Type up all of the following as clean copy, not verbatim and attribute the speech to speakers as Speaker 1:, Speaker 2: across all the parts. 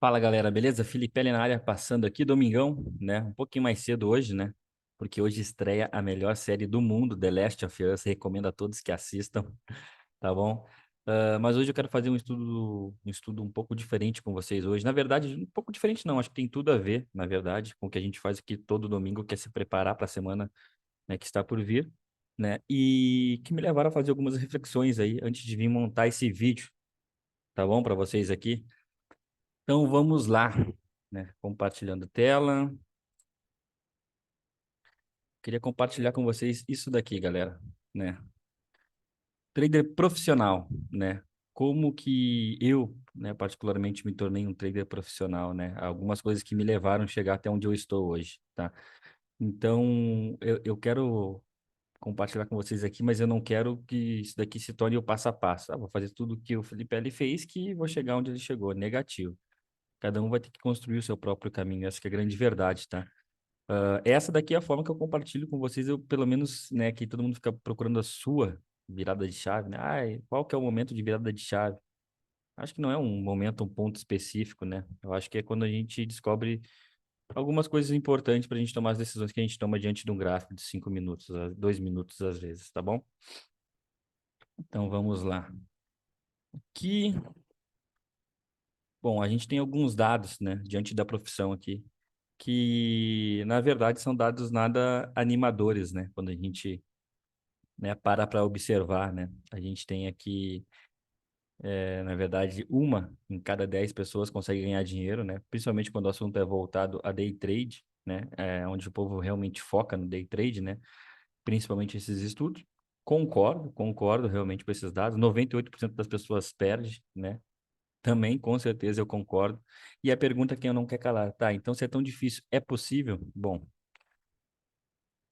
Speaker 1: Fala galera, beleza? Felipe na área passando aqui, domingão, né? Um pouquinho mais cedo hoje, né? Porque hoje estreia a melhor série do mundo, The Last of Us. Recomendo a todos que assistam, tá bom? Mas hoje eu quero fazer um estudo um pouco diferente com vocês hoje. Na verdade, um pouco diferente não, acho que tem tudo a ver, na verdade, com o que a gente faz aqui todo domingo, que é se preparar para a semana, né, que está por vir, né? E que me levaram a fazer algumas reflexões aí antes de vir montar esse vídeo, tá bom? Para vocês aqui. Então vamos lá, né? Compartilhando tela. Queria compartilhar com vocês isso daqui, galera, né? Trader profissional, né? Como que eu, né, particularmente me tornei um trader profissional, né? Algumas coisas que me levaram a chegar até onde eu estou hoje, tá? Então, eu quero compartilhar com vocês aqui, mas eu não quero que isso daqui se torne o passo a passo. Vou fazer tudo o que o Felipe ele fez que vou chegar onde ele chegou. Negativo. Cada um vai ter que construir o seu próprio caminho. Essa que é a grande verdade, tá? Essa daqui é a forma que eu compartilho com vocês, eu pelo menos, né, que todo mundo fica procurando a sua virada de chave, né? Ai, qual que é o momento de virada de chave? Acho que não é um momento, um ponto específico, né? Eu acho que é quando a gente descobre algumas coisas importantes para a gente tomar as decisões que a gente toma diante de um gráfico de 5 minutos, 2 minutos às vezes, tá bom? Então vamos lá. Que, bom, a gente tem alguns dados, né, diante da profissão aqui, que na verdade são dados nada animadores, né? Quando a gente, né, para observar, né? A gente tem aqui, na verdade, uma em cada 10 pessoas consegue ganhar dinheiro, né? Principalmente quando o assunto é voltado a day trade, né? Onde o povo realmente foca no day trade, né? Principalmente esses estudos. Concordo realmente com esses dados. 98% das pessoas perde, né? Também, com certeza, eu concordo. E a pergunta que eu não quer calar, tá? Então, se é tão difícil, é possível? Bom,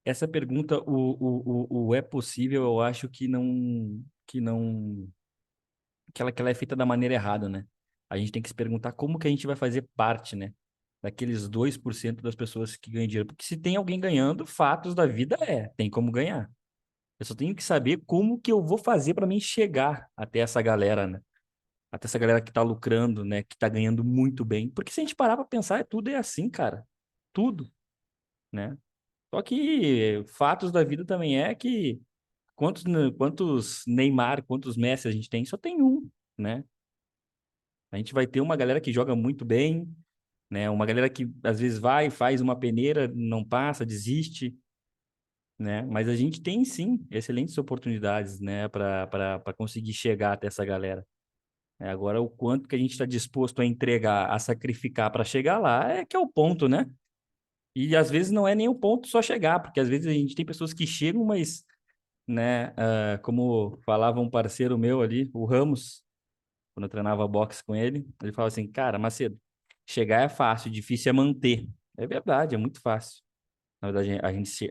Speaker 1: essa pergunta, o é possível, eu acho que ela é feita da maneira errada, né? A gente tem que se perguntar como que a gente vai fazer parte, né? Daqueles 2% das pessoas que ganham dinheiro. Porque se tem alguém ganhando, fatos da vida tem como ganhar. Eu só tenho que saber como que eu vou fazer para mim chegar até essa galera, né? Até essa galera que tá lucrando, né? Que tá ganhando muito bem. Porque se a gente parar para pensar, tudo é assim, cara. Tudo, né? Só que fatos da vida também é que quantos Neymar, quantos Messi a gente tem? Só tem um, né? A gente vai ter uma galera que joga muito bem, né? Uma galera que às vezes vai, faz uma peneira, não passa, desiste, né? Mas a gente tem sim excelentes oportunidades, né? Para conseguir chegar até essa galera. Agora, o quanto que a gente está disposto a entregar, a sacrificar para chegar lá é que é o ponto, né? E às vezes não é nem o ponto só chegar, porque às vezes a gente tem pessoas que chegam, mas, né? Como falava um parceiro meu ali, o Ramos, quando eu treinava boxe com ele falava assim, cara, Macedo, chegar é fácil, difícil é manter. É verdade, é muito fácil. Na verdade, a gente,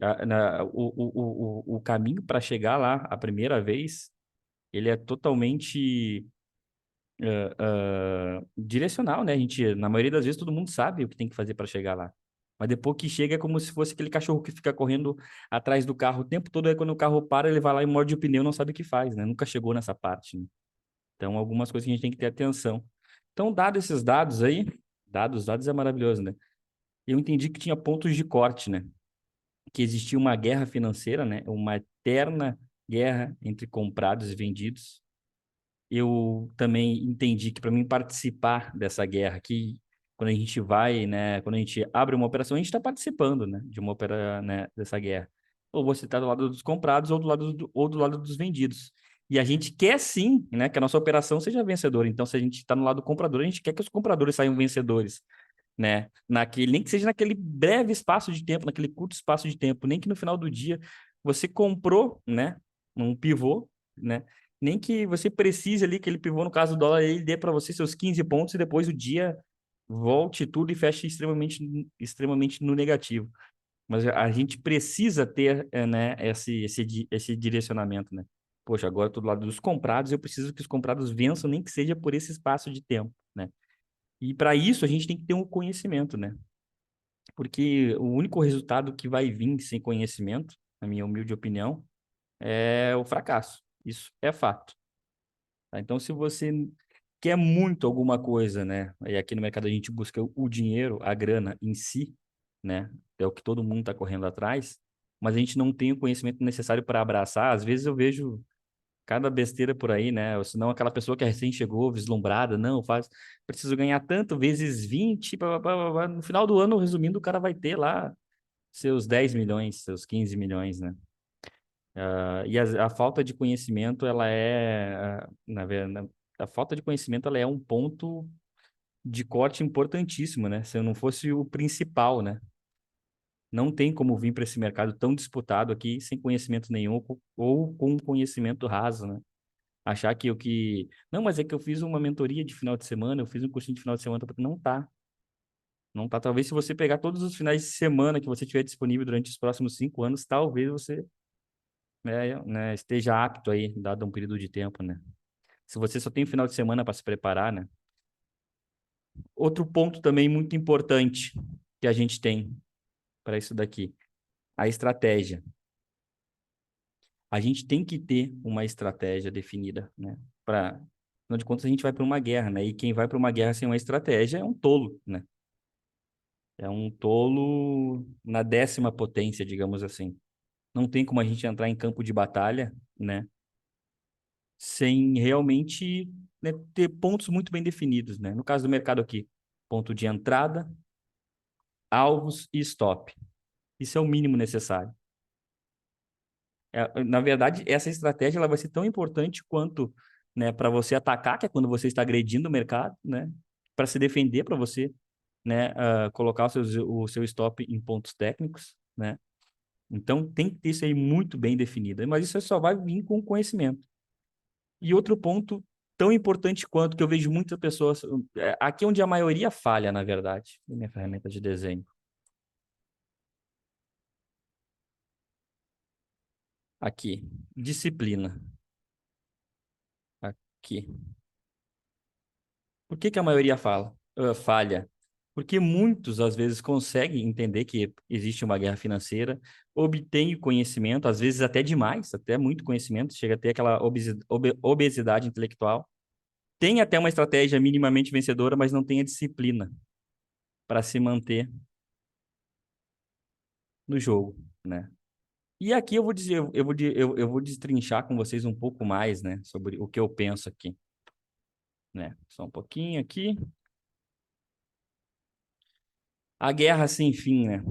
Speaker 1: o caminho para chegar lá a primeira vez, ele é totalmente direcional, né? A gente, na maioria das vezes, todo mundo sabe o que tem que fazer para chegar lá. Mas depois que chega, é como se fosse aquele cachorro que fica correndo atrás do carro o tempo todo, aí quando o carro para, ele vai lá e morde o pneu, não sabe o que faz, né? Nunca chegou nessa parte, né? Então, algumas coisas que a gente tem que ter atenção. Então, dado esses dados aí, dados é maravilhoso, né? Eu entendi que tinha pontos de corte, né? Que existia uma guerra financeira, né? Uma eterna guerra entre comprados e vendidos. Eu também entendi que para mim participar dessa guerra aqui, quando a gente vai, né? Quando a gente abre uma operação, a gente está participando, né? De uma né, dessa guerra. Ou você está do lado dos comprados ou do lado dos vendidos. E a gente quer sim, né, que a nossa operação seja vencedora. Então, se a gente está no lado do comprador, a gente quer que os compradores saiam vencedores, né? Nem que seja naquele breve espaço de tempo, naquele curto espaço de tempo, nem que no final do dia você comprou, né, um pivô, né? Nem que você precise ali, aquele pivô, no caso do dólar, ele dê para você seus 15 pontos e depois o dia volte tudo e feche extremamente no negativo. Mas a gente precisa ter, né, esse direcionamento, né? Poxa, agora eu tô do lado dos comprados, eu preciso que os comprados vençam, nem que seja por esse espaço de tempo, né? E para isso a gente tem que ter um conhecimento, né? Porque o único resultado que vai vir sem conhecimento, na minha humilde opinião, é o fracasso. Isso é fato. Tá? Então, se você quer muito alguma coisa, né? E aqui no mercado a gente busca o dinheiro, a grana em si, né? É o que todo mundo está correndo atrás, mas a gente não tem o conhecimento necessário para abraçar. Às vezes eu vejo cada besteira por aí, né? Ou senão aquela pessoa que recém chegou, vislumbrada, não, preciso ganhar tanto, vezes 20, pá, pá, pá, pá. No final do ano, resumindo, o cara vai ter lá seus 10 milhões, seus 15 milhões, né? E a falta de conhecimento, ela na verdade, a falta de conhecimento, ela é um ponto de corte importantíssimo, né? Se não fosse o principal, né? Não tem como vir para esse mercado tão disputado aqui sem conhecimento nenhum ou com conhecimento raso, né? Achar que o que... Não, mas é que eu fiz uma mentoria de final de semana, eu fiz um cursinho de final de semana. Não tá. Não tá. Talvez se você pegar todos os finais de semana que você tiver disponível durante os próximos 5 anos, talvez você, né, esteja apto aí, dado um período de tempo, né? Se você só tem o final de semana para se preparar, né? Outro ponto também muito importante que a gente tem para isso daqui, a estratégia. A gente tem que ter uma estratégia definida, né? Afinal de contas, a gente vai para uma guerra, né? E quem vai para uma guerra sem uma estratégia é um tolo, né? É um tolo na 10ª potência, digamos assim. Não tem como a gente entrar em campo de batalha, né? Sem realmente, né, ter pontos muito bem definidos, né? No caso do mercado aqui, ponto de entrada, alvos e stop. Isso é o mínimo necessário. Na verdade, essa estratégia ela vai ser tão importante quanto, né, para você atacar, que é quando você está agredindo o mercado, né? Para se defender, para você, né, colocar o seu stop em pontos técnicos, né? Então, tem que ter isso aí muito bem definido. Mas isso só vai vir com conhecimento. E outro ponto tão importante quanto que eu vejo muitas pessoas... Aqui é onde a maioria falha, na verdade. Minha ferramenta de desenho. Aqui. Disciplina. Aqui. Por que que a maioria falha? Porque muitos, às vezes, conseguem entender que existe uma guerra financeira, obtêm o conhecimento, às vezes até demais, até muito conhecimento, chega a ter aquela obesidade intelectual. Tem até uma estratégia minimamente vencedora, mas não tem a disciplina para se manter no jogo, né? E aqui eu vou dizer, eu vou destrinchar com vocês um pouco mais, né, sobre o que eu penso aqui, né? Só um pouquinho aqui. A guerra sem fim, né?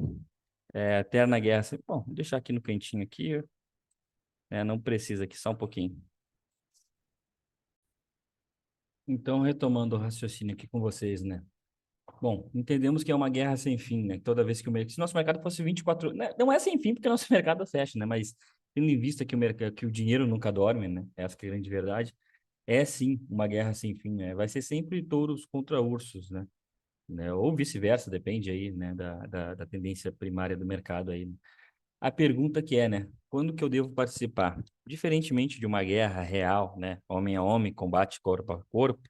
Speaker 1: É, eterna guerra. Bom, vou deixar aqui no cantinho aqui, né? Não precisa aqui, só um pouquinho. Então, retomando o raciocínio aqui com vocês, né? Bom, entendemos que é uma guerra sem fim, né? Toda vez que o mercado... Se nosso mercado fosse 24... Né? Não é sem fim porque nosso mercado fecha, né? Mas tendo em vista que que o dinheiro nunca dorme, né? Essa que é a grande verdade. É sim uma guerra sem fim, né? Vai ser sempre touros contra ursos, né? Ou vice-versa, depende aí, né? Da tendência primária do mercado aí, né? A pergunta que é, né? Quando que eu devo participar? Diferentemente de uma guerra real, né? Homem a homem, combate corpo a corpo,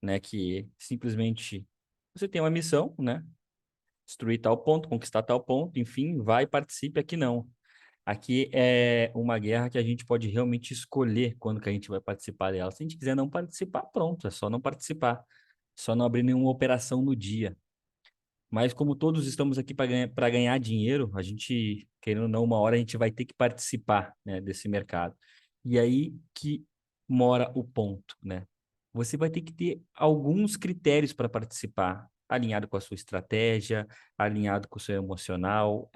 Speaker 1: né? Que simplesmente você tem uma missão, né? Destruir tal ponto, conquistar tal ponto, enfim, vai e participe. Aqui não. Aqui é uma guerra que a gente pode realmente escolher quando que a gente vai participar dela. Se a gente quiser não participar, pronto, é só não participar. Só não abrir nenhuma operação no dia. Mas como todos estamos aqui para ganhar dinheiro, a gente, querendo ou não, uma hora a gente vai ter que participar, né, desse mercado. E aí que mora o ponto, né? Você vai ter que ter alguns critérios para participar, alinhado com a sua estratégia, alinhado com o seu emocional,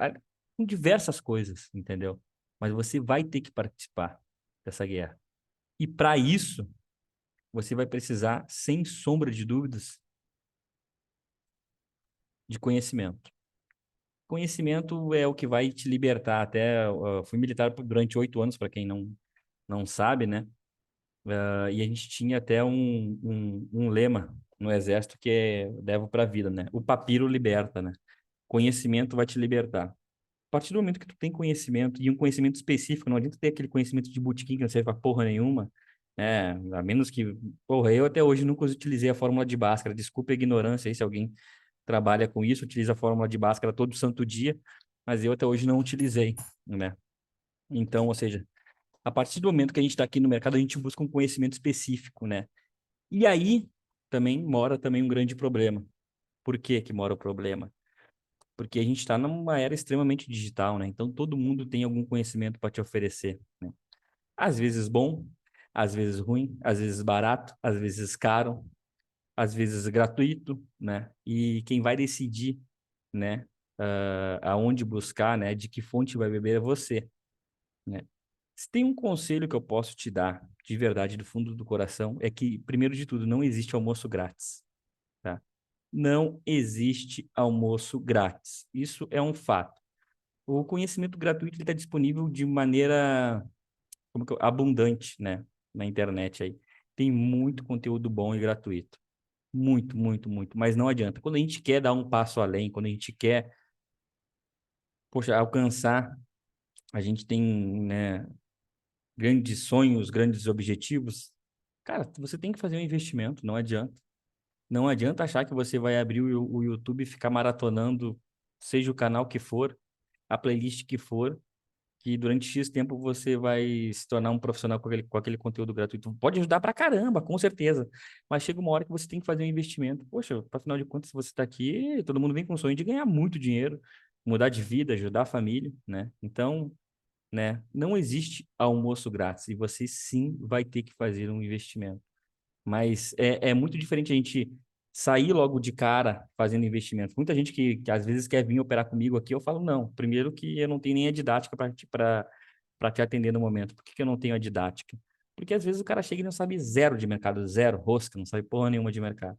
Speaker 1: com diversas coisas, entendeu? Mas você vai ter que participar dessa guerra. E para isso, você vai precisar, sem sombra de dúvidas, de conhecimento. Conhecimento é o que vai te libertar. Até fui militar durante 8 anos, para quem não sabe, né? E a gente tinha até um lema no exército que é levo para a vida, né? O papiro liberta, né? Conhecimento vai te libertar. A partir do momento que tu tem conhecimento, e um conhecimento específico, não adianta ter aquele conhecimento de botequim que não serve pra porra nenhuma, né? A menos que, porra, eu até hoje nunca utilizei a fórmula de Bhaskara. Desculpa a ignorância aí se alguém trabalha com isso, utiliza a fórmula de Bhaskara todo santo dia, mas eu até hoje não utilizei, né? Então, ou seja, a partir do momento que a gente está aqui no mercado, a gente busca um conhecimento específico, né? E aí também mora também um grande problema. Por que que mora o problema? Porque a gente está numa era extremamente digital, né? Então todo mundo tem algum conhecimento para te oferecer, né? Às vezes bom, às vezes ruim, às vezes barato, às vezes caro, às vezes gratuito, né? E quem vai decidir, né, aonde buscar, né, de que fonte vai beber é você, né? Se tem um conselho que eu posso te dar, de verdade, do fundo do coração, é que, primeiro de tudo, não existe almoço grátis, tá? Não existe almoço grátis. Isso é um fato. O conhecimento gratuito está disponível de maneira abundante, né, na internet aí. Tem muito conteúdo bom e gratuito. Muito, muito, muito. Mas não adianta. Quando a gente quer dar um passo além, quando a gente quer, poxa, alcançar, a gente tem, né, grandes sonhos, grandes objetivos. Cara, você tem que fazer um investimento, não adianta. Não adianta achar que você vai abrir o YouTube e ficar maratonando, seja o canal que for, a playlist que for, que durante X tempo você vai se tornar um profissional com aquele conteúdo gratuito. Pode ajudar pra caramba, com certeza. Mas chega uma hora que você tem que fazer um investimento. Poxa, afinal de contas, você está aqui, todo mundo vem com o sonho de ganhar muito dinheiro, mudar de vida, ajudar a família, né? Então, né, não existe almoço grátis e você sim vai ter que fazer um investimento. Mas é muito diferente a gente sair logo de cara fazendo investimento. Muita gente que às vezes quer vir operar comigo aqui, eu falo, não, primeiro que eu não tenho nem a didática para te atender no momento. Por que que eu não tenho a didática? Porque às vezes o cara chega e não sabe zero de mercado, zero, rosca, não sabe porra nenhuma de mercado.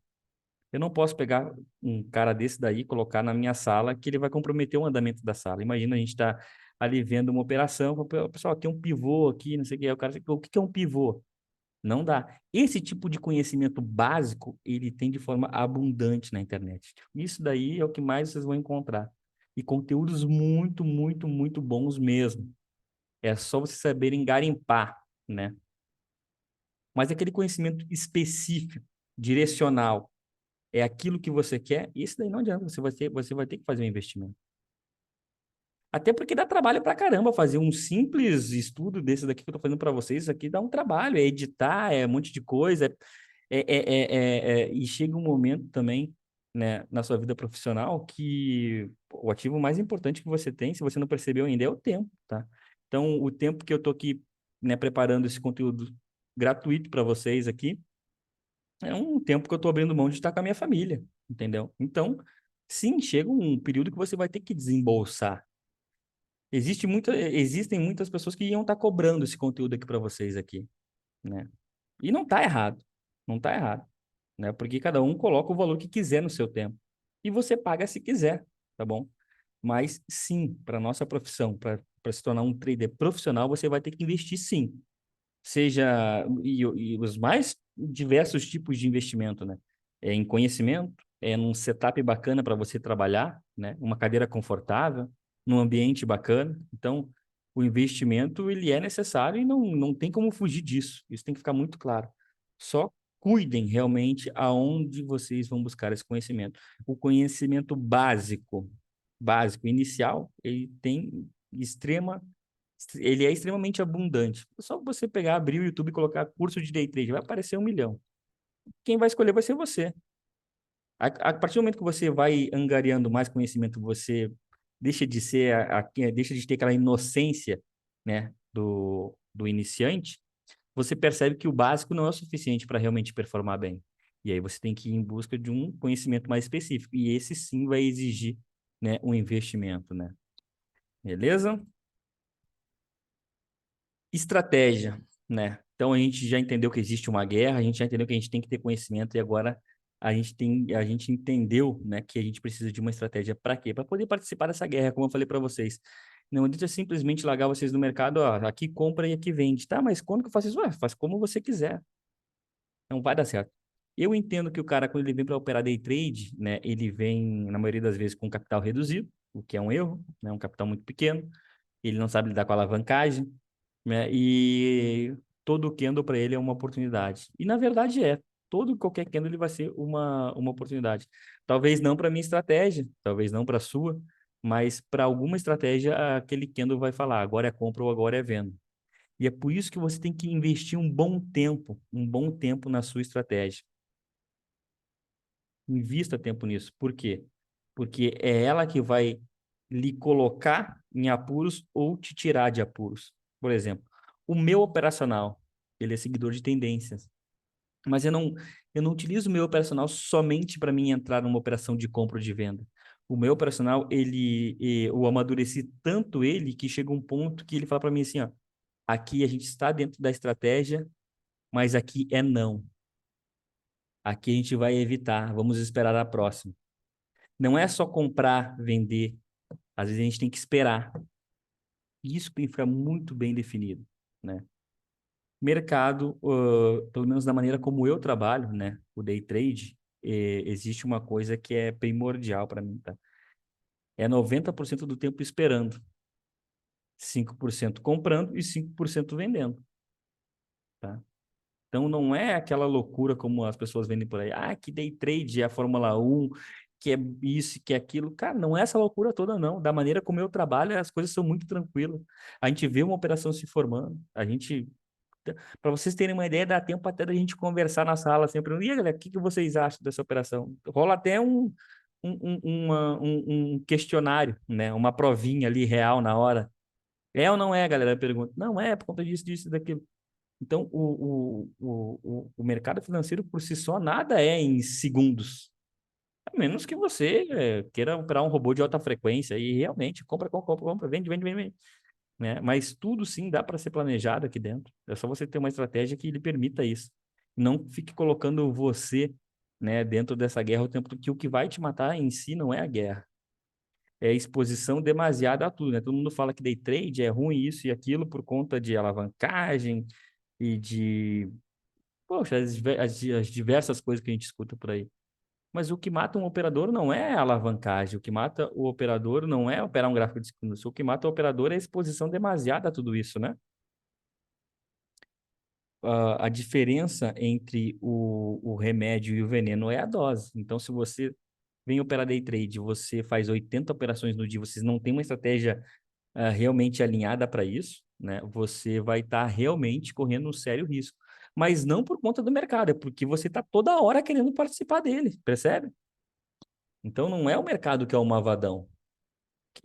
Speaker 1: Eu não posso pegar um cara desse daí e colocar na minha sala que ele vai comprometer o andamento da sala. Imagina a gente tá ali vendo uma operação, pessoal, tem um pivô aqui, não sei o que, o cara, o que que é um pivô? Não dá. Esse tipo de conhecimento básico, ele tem de forma abundante na internet. Isso daí é o que mais vocês vão encontrar. E conteúdos muito, muito, muito bons mesmo. É só você saberem garimpar, né? Mas aquele conhecimento específico, direcional, é aquilo que você quer, isso daí não adianta, você vai ter que fazer um investimento. Até porque dá trabalho pra caramba fazer um simples estudo desse daqui que eu tô fazendo para vocês. Isso aqui dá um trabalho, é editar, é um monte de coisa. E chega um momento também, né, na sua vida profissional que o ativo mais importante que você tem, se você não percebeu ainda, é o tempo, tá? Então, o tempo que eu tô aqui, né, preparando esse conteúdo gratuito para vocês aqui, é um tempo que eu tô abrindo mão de estar com a minha família, entendeu? Então, sim, chega um período que você vai ter que desembolsar. Existem muitas pessoas que iam estar cobrando esse conteúdo aqui para vocês aqui, né? E não está errado, não está errado, né? Porque cada um coloca o valor que quiser no seu tempo e você paga se quiser, tá bom? Mas sim, para nossa profissão, para se tornar um trader profissional, você vai ter que investir sim, seja e os mais diversos tipos de investimento, né? É em conhecimento, é num setup bacana para você trabalhar, né? Uma cadeira confortável, num ambiente bacana. Então, o investimento ele é necessário e não tem como fugir disso. Isso tem que ficar muito claro. Só cuidem realmente aonde vocês vão buscar esse conhecimento. O conhecimento básico, inicial, ele é extremamente abundante. É só você pegar, abrir o YouTube e colocar curso de day trade, vai aparecer 1 milhão. Quem vai escolher vai ser você. A partir do momento que você vai angariando mais conhecimento, você deixa de ser deixa de ter aquela inocência, né, do iniciante, você percebe que o básico não é o suficiente para realmente performar bem. E aí você tem que ir em busca de um conhecimento mais específico. E esse sim vai exigir, né, um investimento, né? Beleza? Estratégia, né? Então a gente já entendeu que existe uma guerra, a gente já entendeu que a gente tem que ter conhecimento e agora a gente entendeu, né, que a gente precisa de uma estratégia para quê? Para poder participar dessa guerra, como eu falei para vocês. Não adianta simplesmente largar vocês no mercado, ó, aqui compra e aqui vende. Tá, mas quando que eu faço isso? Ué, faz como você quiser. Não vai dar certo. Eu entendo que o cara, quando ele vem para operar day trade, né, ele vem, na maioria das vezes, com capital reduzido, o que é um erro, né, um capital muito pequeno. Ele não sabe lidar com a alavancagem, né? E todo candle para ele é uma oportunidade. E na verdade é. Qualquer candle ele vai ser uma oportunidade. Talvez não para minha estratégia, talvez não para a sua, mas para alguma estratégia aquele candle vai falar, agora é compra ou agora é venda. E é por isso que você tem que investir um bom tempo na sua estratégia. Invista tempo nisso. Por quê? Porque é ela que vai lhe colocar em apuros ou te tirar de apuros. Por exemplo, o meu operacional, ele é seguidor de tendências. Mas eu não utilizo o meu operacional somente para mim entrar numa operação de compra ou de venda. O meu operacional, eu amadureci tanto ele que chega um ponto que ele fala para mim assim, ó, aqui a gente está dentro da estratégia, mas aqui é não. Aqui a gente vai evitar, vamos esperar a próxima. Não é só comprar, vender. Às vezes a gente tem que esperar. Isso tem que ficar muito bem definido, né? Mercado, pelo menos da maneira como eu trabalho, né? O day trade, existe uma coisa que é primordial para mim, tá? É 90% do tempo esperando, 5% comprando e 5% vendendo, tá? Então não é aquela loucura como as pessoas vendem por aí. Ah, que day trade é a Fórmula 1, que é isso, que é aquilo. Cara, não é essa loucura toda, não. Da maneira como eu trabalho, as coisas são muito tranquilas. A gente vê uma operação se formando, a gente. Para vocês terem uma ideia, dá tempo até da gente conversar na sala sempre. E aí, galera, o que vocês acham dessa operação? Rola até um questionário, né? Uma provinha ali real na hora. É ou não é, galera? Pergunta. Não é, por conta disso, disso, daquilo. Então, o mercado financeiro por si só nada é em segundos. A menos que você queira operar um robô de alta frequência e realmente compra, vende, vende, vende, vende, né? Mas tudo sim dá para ser planejado aqui dentro. É só você ter uma estratégia que lhe permita isso. Não fique colocando você, né, dentro dessa guerra o tempo todo, que o que vai te matar em si não é a guerra. É a exposição demasiada a tudo, né? Todo mundo fala que day trade é ruim isso e aquilo por conta de alavancagem e de, poxa, as diversas coisas que a gente escuta por aí. Mas o que mata um operador não é a alavancagem, o que mata o operador não é operar um gráfico de segundos, o que mata o operador é a exposição demasiada a tudo isso, né? A diferença entre o remédio e o veneno é a dose. Então, se você vem operar day trade, você faz 80 operações no dia, vocês não têm uma estratégia realmente alinhada para isso, né? Você vai estar realmente correndo um sério risco. Mas não por conta do mercado, é porque você está toda hora querendo participar dele, percebe? Então não é o mercado que é o malvadão,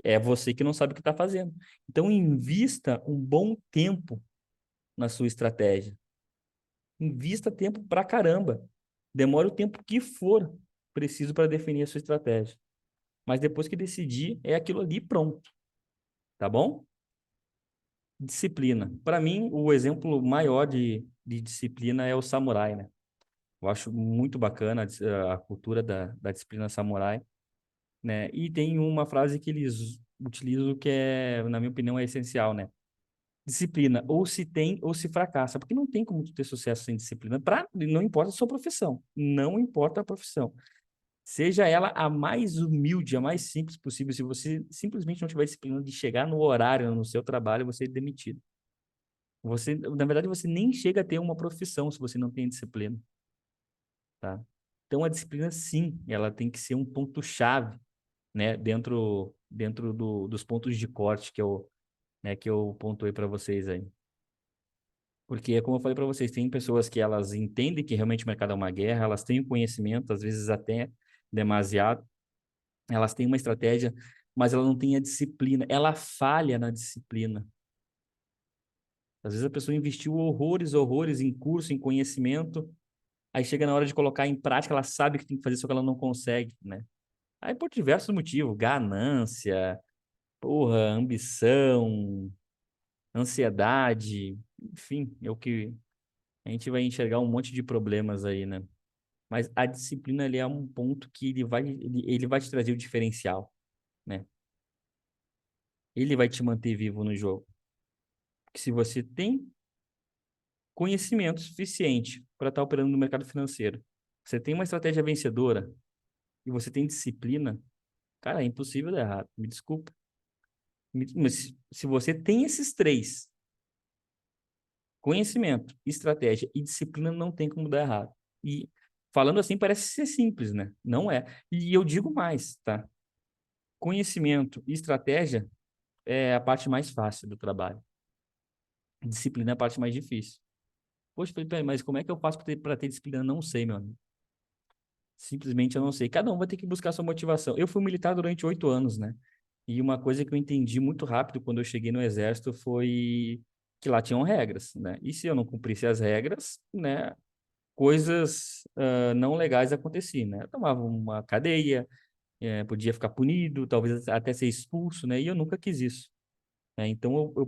Speaker 1: é você que não sabe o que está fazendo. Então invista um bom tempo na sua estratégia. Invista tempo pra caramba. Demore o tempo que for preciso para definir a sua estratégia. Mas depois que decidir, é aquilo ali pronto, tá bom? Disciplina. Para mim, o exemplo maior de disciplina é o samurai, né? Eu acho muito bacana a cultura da disciplina samurai, né? E tem uma frase que eles utilizam que é, na minha opinião, é essencial, né? Disciplina, ou se tem ou se fracassa, porque não tem como tu ter sucesso sem disciplina. Não importa a sua profissão, não importa a profissão. Seja ela a mais humilde, a mais simples possível. Se você simplesmente não tiver disciplina de chegar no horário no seu trabalho, você é demitido. Você, na verdade, você nem chega a ter uma profissão se você não tem disciplina, tá? Então, a disciplina, sim, ela tem que ser um ponto-chave, né, dentro dos pontos de corte que eu pontuei para vocês aí. Porque, é como eu falei para vocês, tem pessoas que elas entendem que realmente o mercado é uma guerra, elas têm o conhecimento, às vezes até demasiado, elas têm uma estratégia, mas ela não tem a disciplina, ela falha na disciplina. Às vezes a pessoa investiu horrores, horrores em curso, em conhecimento, aí chega na hora de colocar em prática, ela sabe que tem que fazer, só que ela não consegue, né? Aí por diversos motivos, ganância, porra, ambição, ansiedade, enfim, é o que a gente vai enxergar um monte de problemas aí, né? Mas a disciplina ele é um ponto que ele vai te trazer o diferencial, né? Ele vai te manter vivo no jogo. Porque se você tem conhecimento suficiente para estar operando no mercado financeiro, você tem uma estratégia vencedora e você tem disciplina, cara, é impossível dar errado. Me desculpa. Mas se você tem esses três, conhecimento, estratégia e disciplina, não tem como dar errado. E falando assim parece ser simples, né? Não é. E eu digo mais, tá? Conhecimento e estratégia é a parte mais fácil do trabalho. Disciplina é a parte mais difícil. Poxa, Felipe, mas como é que eu faço para ter disciplina? Não sei, meu amigo. Simplesmente eu não sei. Cada um vai ter que buscar sua motivação. Eu fui militar durante 8 anos, né? E uma coisa que eu entendi muito rápido quando eu cheguei no exército foi que lá tinham regras, né? E se eu não cumprisse as regras, né, coisas não legais aconteciam, né? Eu tomava uma cadeia, podia ficar punido, talvez até ser expulso, né? E eu nunca quis isso, né? Então eu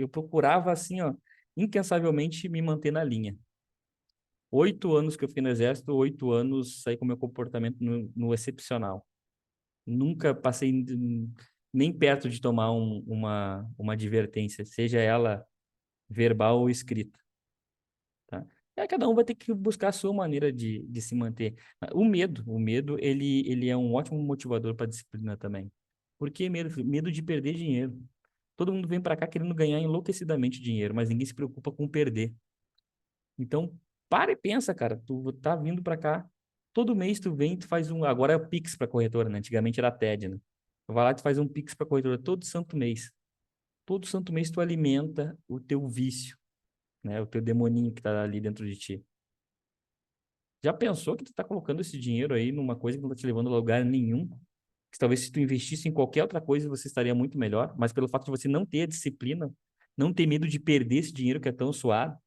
Speaker 1: procurava assim, ó, incansavelmente me manter na linha. 8 anos que eu fiquei no exército, 8 anos saí com meu comportamento no excepcional. Nunca passei nem perto de tomar uma advertência, seja ela verbal ou escrita, tá? Cada um vai ter que buscar a sua maneira de se manter. O medo, ele é um ótimo motivador para a disciplina também. Por que medo? Medo de perder dinheiro. Todo mundo vem para cá querendo ganhar enlouquecidamente dinheiro, mas ninguém se preocupa com perder. Então, para e pensa, cara. Tu tá vindo para cá, todo mês tu vem, tu faz um. Agora é o Pix para corretora, né? Antigamente era TED, né? Tu vai lá e tu faz um Pix para corretora todo santo mês. Todo santo mês tu alimenta o teu vício, né? O teu demoninho que tá ali dentro de ti. Já pensou que tu tá colocando esse dinheiro aí numa coisa que não tá te levando a lugar nenhum? Que talvez se tu investisse em qualquer outra coisa você estaria muito melhor, mas pelo fato de você não ter a disciplina, não ter medo de perder esse dinheiro que é tão suado,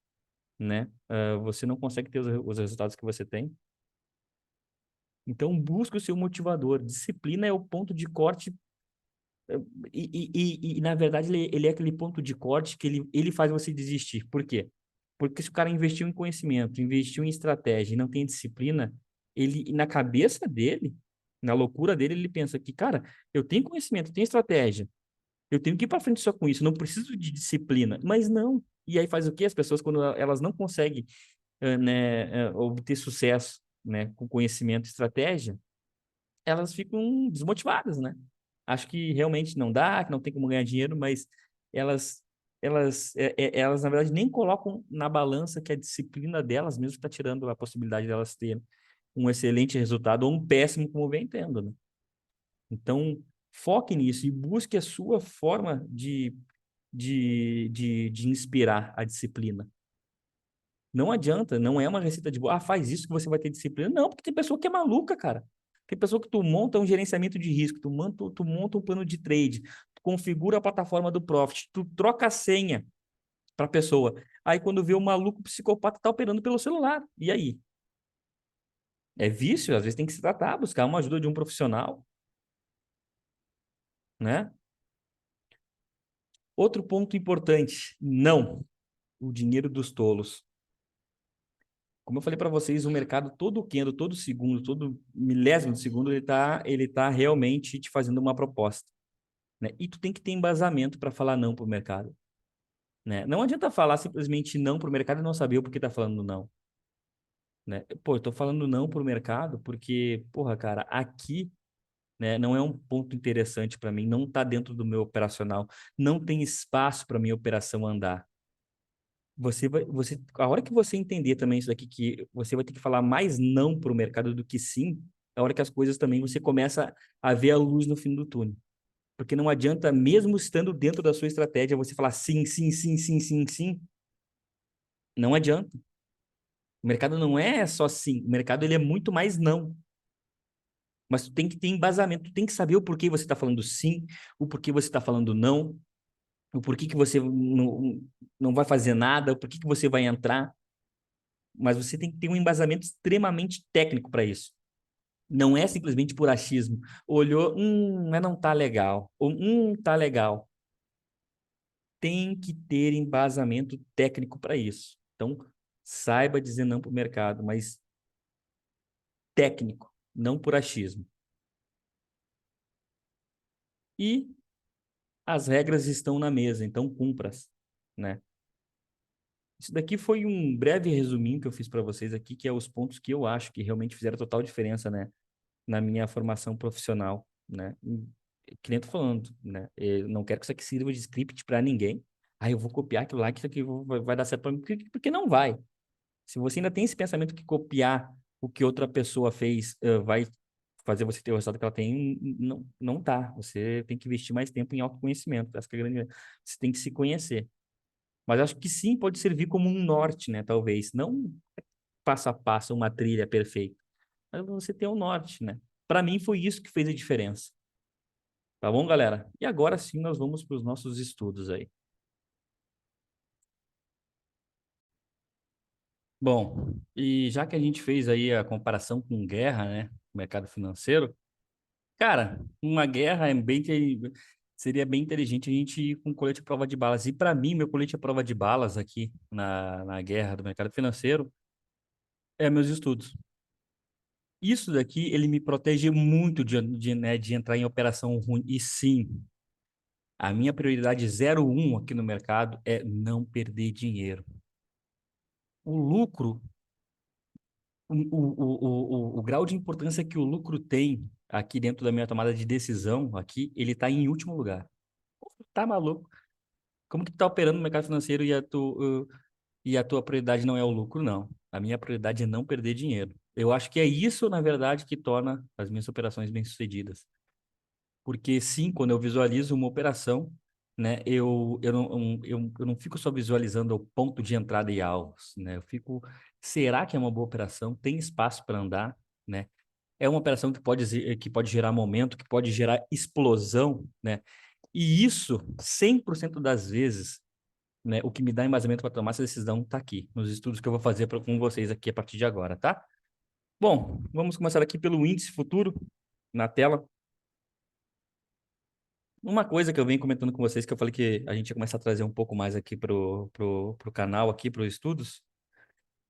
Speaker 1: né? Você não consegue ter os resultados que você tem. Então, busca o seu motivador. Disciplina é o ponto de corte. Na verdade, ele é aquele ponto de corte que ele faz você desistir. Por quê? Porque se o cara investiu em conhecimento, investiu em estratégia e não tem disciplina, ele, na cabeça dele, na loucura dele, ele pensa que, cara, eu tenho conhecimento, eu tenho estratégia, eu tenho que ir para frente só com isso, não preciso de disciplina. Mas não. E aí faz o quê? As pessoas, quando elas não conseguem, né, obter sucesso, né, com conhecimento e estratégia, elas ficam desmotivadas, né? Acho que realmente não dá, que não tem como ganhar dinheiro, mas elas, elas na verdade, nem colocam na balança que a disciplina delas mesmo está tirando a possibilidade delas terem um excelente resultado ou um péssimo, como vem tendo, né? Então, foque nisso e busque a sua forma de inspirar a disciplina. Não adianta, não é uma receita de bolo. Ah, faz isso que você vai ter disciplina. Não, porque tem pessoa que é maluca, cara. Tem pessoa que tu monta um gerenciamento de risco, tu monta um plano de trade, tu configura a plataforma do Profit, tu troca a senha para a pessoa. Aí quando vê o maluco o psicopata tá operando pelo celular. E aí? É vício, às vezes tem que se tratar, buscar uma ajuda de um profissional, né? Outro ponto importante, não o dinheiro dos tolos. Como eu falei para vocês, o mercado todo quendo, todo segundo, todo milésimo de segundo, ele tá realmente te fazendo uma proposta, né? E tu tem que ter embasamento para falar não pro mercado, né? Não adianta falar simplesmente não pro mercado e não saber o porquê tá falando não, né? Pô, eu tô falando não pro mercado porque, porra, cara, aqui, né, não é um ponto interessante para mim, não tá dentro do meu operacional, não tem espaço para minha operação andar. A hora que você entender também isso daqui, que você vai ter que falar mais não para o mercado do que sim, é a hora que as coisas também você começa a ver a luz no fim do túnel. Porque não adianta, mesmo estando dentro da sua estratégia, você falar sim, sim, sim, sim, sim, sim. Não adianta. O mercado não é só sim, o mercado ele é muito mais não. Mas tu tem que ter embasamento, tu tem que saber o porquê você está falando sim, o porquê você está falando não, o porquê que você não vai fazer nada, o porquê que você vai entrar. Mas você tem que ter um embasamento extremamente técnico para isso. Não é simplesmente por achismo. Olhou, mas não tá legal. Ou, tá legal. Tem que ter embasamento técnico para isso. Então, saiba dizer não para o mercado, mas técnico, não por achismo. E as regras estão na mesa, então cumpra-as, né? Isso daqui foi um breve resuminho que eu fiz para vocês aqui, que é os pontos que eu acho que realmente fizeram total diferença, né, na minha formação profissional, né? Que nem eu tô falando, né? Eu não quero que isso aqui sirva de script para ninguém. Aí eu vou copiar aquilo lá, que isso aqui vai dar certo para mim, porque não vai. Se você ainda tem esse pensamento que copiar o que outra pessoa fez vai fazer você ter o resultado que ela tem, não, não tá. Você tem que investir mais tempo em autoconhecimento. Essa que é a grande... Você tem que se conhecer. Mas acho que sim, pode servir como um norte, né? Talvez. Não passo a passo, uma trilha perfeita. Mas você tem um norte, né? Para mim foi isso que fez a diferença. Tá bom, galera? E agora sim nós vamos para os nossos estudos aí. Bom, e já que a gente fez aí a comparação com guerra, né? Mercado financeiro, cara, uma guerra seria bem inteligente a gente ir com colete à prova de balas. E para mim, meu colete à prova de balas aqui na guerra do mercado financeiro é meus estudos. Isso daqui, ele me protege muito né, de entrar em operação ruim. E sim, a minha prioridade 01 aqui no mercado é não perder dinheiro. O lucro, o grau de importância que o lucro tem aqui dentro da minha tomada de decisão, aqui, ele está em último lugar. Tá maluco? Como que tu tá operando no mercado financeiro e a tua prioridade não é o lucro? Não. A minha prioridade é não perder dinheiro. Eu acho que é isso, na verdade, que torna as minhas operações bem-sucedidas. Porque sim, quando eu visualizo uma operação, né, eu não fico só visualizando o ponto de entrada e alvos, né? Eu fico, será que é uma boa operação? Tem espaço para andar, né? É uma operação que pode gerar momento, que pode gerar explosão, né? E isso, 100% das vezes, né, o que me dá embasamento para tomar essa decisão está aqui, nos estudos que eu vou fazer com vocês aqui a partir de agora, tá? Bom, vamos começar aqui pelo índice futuro na tela. Uma coisa que eu venho comentando com vocês, que eu falei que a gente ia começar a trazer um pouco mais aqui pro canal, aqui para os estudos,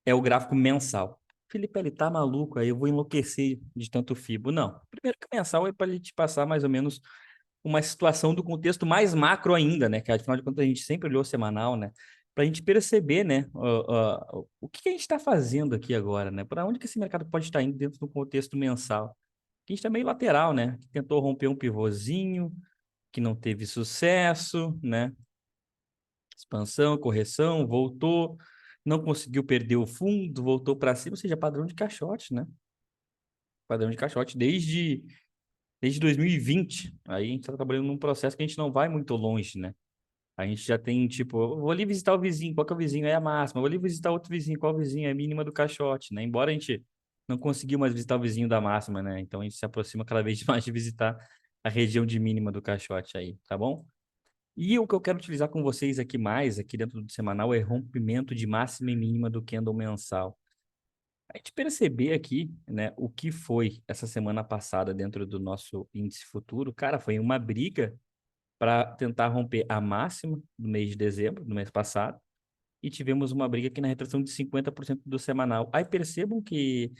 Speaker 1: é o gráfico mensal. Felipe, ele tá maluco, aí eu vou enlouquecer de tanto FIBO. Não, primeiro que o mensal é para ele te passar mais ou menos uma situação do contexto mais macro ainda, né? Que afinal de contas a gente sempre olhou semanal, né? Para a gente perceber, né? O que a gente está fazendo aqui agora, né? Para onde que esse mercado pode estar indo dentro do contexto mensal? Que a gente está meio lateral, né? Tentou romper um pivôzinho, que não teve sucesso, né? Expansão, correção, voltou, não conseguiu perder o fundo, voltou para cima, ou seja, padrão de caixote, né? Padrão de caixote desde 2020. Aí a gente está trabalhando num processo que a gente não vai muito longe, né? A gente já tem, tipo, eu vou ali visitar o vizinho, qual que é o vizinho? É a máxima. Eu vou ali visitar outro vizinho, qual é o vizinho? É a mínima do caixote, né? Embora a gente não conseguiu mais visitar o vizinho da máxima, né? Então a gente se aproxima cada vez mais de visitar a região de mínima do caixote aí, tá bom? E o que eu quero utilizar com vocês aqui mais, aqui dentro do semanal, é rompimento de máxima e mínima do candle mensal. A gente perceber aqui, né, o que foi essa semana passada dentro do nosso índice futuro, cara, foi uma briga para tentar romper a máxima do mês de dezembro, do mês passado, e tivemos uma briga aqui na retração de 50% do semanal. Aí percebe que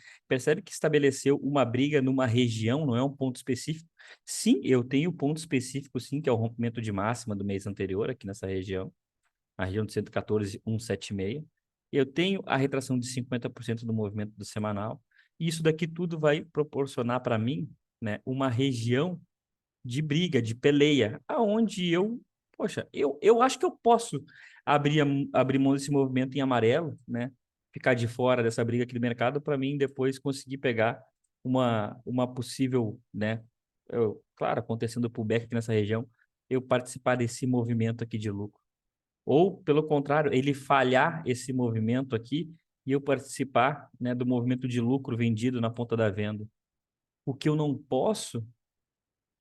Speaker 1: estabeleceu uma briga numa região, não é um ponto específico. Sim, eu tenho ponto específico, sim, que é o rompimento de máxima do mês anterior aqui nessa região, a região de 114,176. Eu tenho a retração de 50% do movimento do semanal. E isso daqui tudo vai proporcionar para mim, né, uma região de briga, de peleia, aonde poxa, eu acho que eu posso abrir mão desse movimento em amarelo, né? Ficar de fora dessa briga aqui do mercado para mim depois conseguir pegar uma possível, né? Claro, acontecendo o pullback aqui nessa região, eu participar desse movimento aqui de lucro. Ou, pelo contrário, ele falhar esse movimento aqui e eu participar, né, do movimento de lucro vendido na ponta da venda. O que eu não posso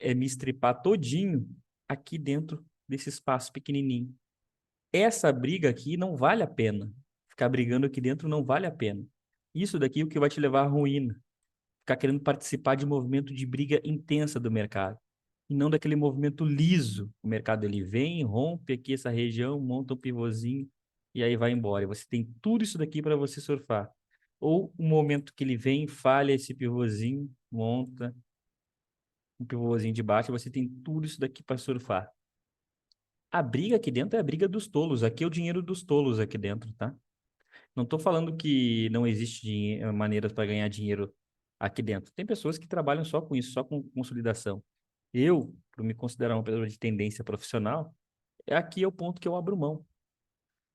Speaker 1: é me estripar todinho aqui dentro desse espaço pequenininho. Essa briga aqui não vale a pena. Ficar brigando aqui dentro não vale a pena. Isso daqui é o que vai te levar à ruína. Ficar querendo participar de um movimento de briga intensa do mercado. E não daquele movimento liso. O mercado ele vem, rompe aqui essa região, monta um pivôzinho e aí vai embora. E você tem tudo isso daqui para você surfar. Ou o momento que ele vem, falha esse pivôzinho, monta um pivôzinho de baixo, você tem tudo isso daqui para surfar. A briga aqui dentro é a briga dos tolos. Aqui é o dinheiro dos tolos aqui dentro, tá? Não estou falando que não existe maneiras para ganhar dinheiro aqui dentro. Tem pessoas que trabalham só com isso, só com consolidação. Eu, por me considerar uma pessoa de tendência profissional, aqui é o ponto que eu abro mão.